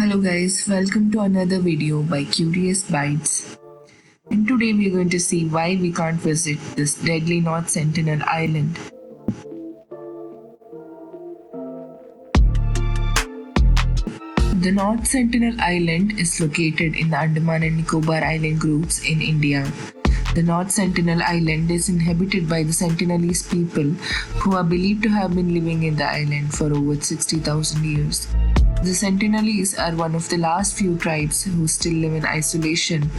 Hello guys, welcome to another video by Curious Bites. And today we're going to see why we can't visit this deadly North Sentinel Island. The North Sentinel Island is located in the Andaman and Nicobar Island groups in India. The North Sentinel Island is inhabited by the Sentinelese people who are believed to have been living in the island for over 60,000 years. The Sentinelese are one of the last few tribes who still live in isolation.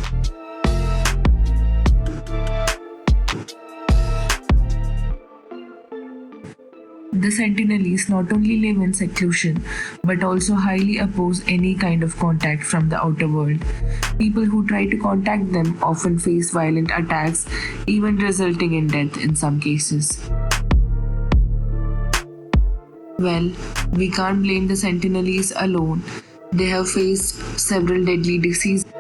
The Sentinelese not only live in seclusion but also highly oppose any kind of contact from the outer world. People who try to contact them often face violent attacks, even resulting in death in some cases. Well, we can't blame the Sentinelese alone. They have faced several deadly diseases.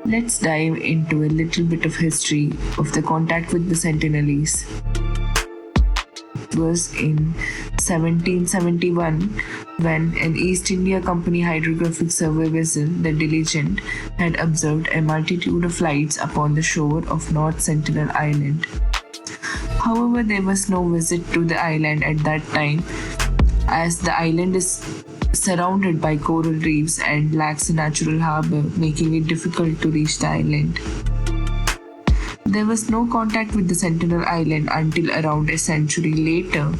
Let's dive into a little bit of history of the contact with the Sentinelese. It was in 1771 when an East India Company hydrographic survey vessel, the Diligent, had observed a multitude of lights upon the shore of North Sentinel Island. However, there was no visit to the island at that time, as the island is surrounded by coral reefs and lacks a natural harbor, making it difficult to reach the island. There was no contact with the Sentinel Island until around a century later.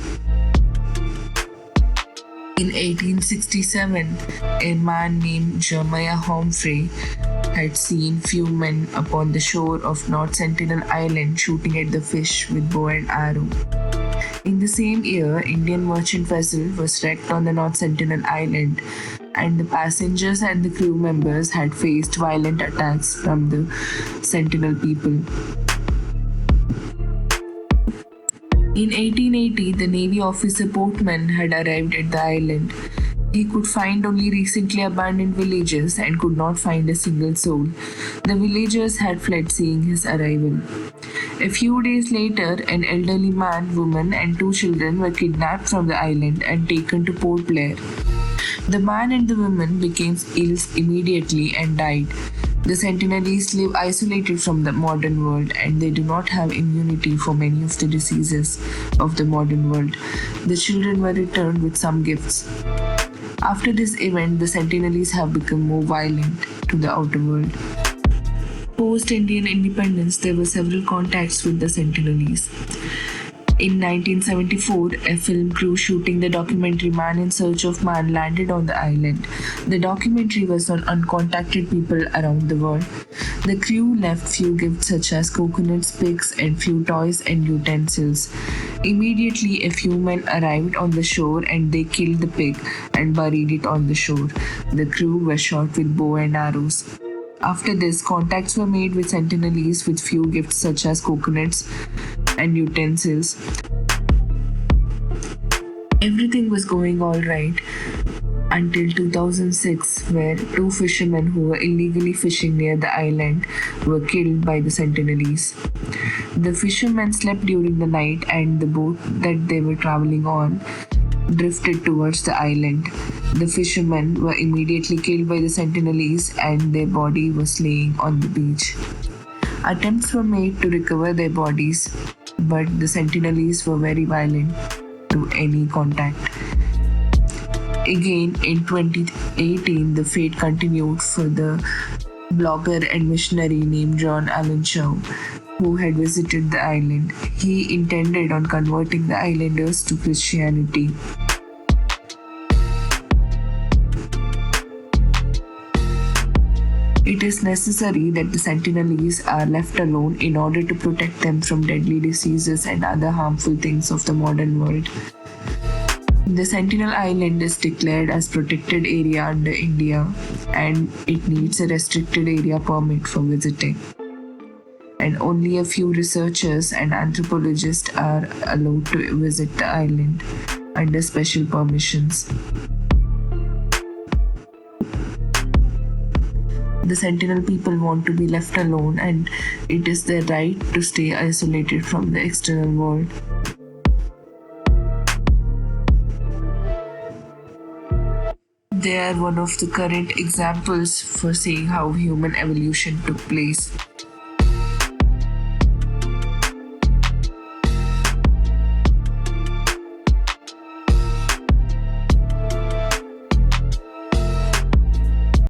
In 1867, a man named Jeremiah Humphrey had seen few men upon the shore of North Sentinel Island shooting at the fish with bow and arrow. In the same year, Indian merchant vessel was wrecked on the North Sentinel Island, and the passengers and the crew members had faced violent attacks from the Sentinel people. In 1880, the Navy officer Portman had arrived at the island. He could find only recently abandoned villages and could not find a single soul. The villagers had fled seeing his arrival. A few days later, an elderly man, woman, and two children were kidnapped from the island and taken to Port Blair. The man and the woman became ill immediately and died. The Sentinelese live isolated from the modern world and they do not have immunity for many of the diseases of the modern world. The children were returned with some gifts. After this event, the Sentinelese have become more violent to the outer world. Post-Indian independence, there were several contacts with the Sentinelese. In 1974, a film crew shooting the documentary Man in Search of Man landed on the island. The documentary was on uncontacted people around the world. The crew left few gifts such as coconuts, pigs, and few toys and utensils. Immediately, a few men arrived on the shore and they killed the pig and buried it on the shore. The crew were shot with bow and arrows. After this, contacts were made with Sentinelese with few gifts such as coconuts and utensils. Everything was going all right until 2006, where two fishermen who were illegally fishing near the island were killed by the Sentinelese. The fishermen slept during the night and the boat that they were traveling on drifted towards the island. The fishermen were immediately killed by the Sentinelese and their body was laying on the beach. Attempts were made to recover their bodies, but the Sentinelese were very violent to any contact. Again, in 2018, the fate continued for the blogger and missionary named John Allen Shaw, who had visited the island. He intended on converting the islanders to Christianity. It is necessary that the Sentinelese are left alone in order to protect them from deadly diseases and other harmful things of the modern world. The Sentinel Island is declared as protected area under India and it needs a restricted area permit for visiting. And only a few researchers and anthropologists are allowed to visit the island under special permissions. The Sentinel people want to be left alone and it is their right to stay isolated from the external world. They are one of the current examples for seeing how human evolution took place.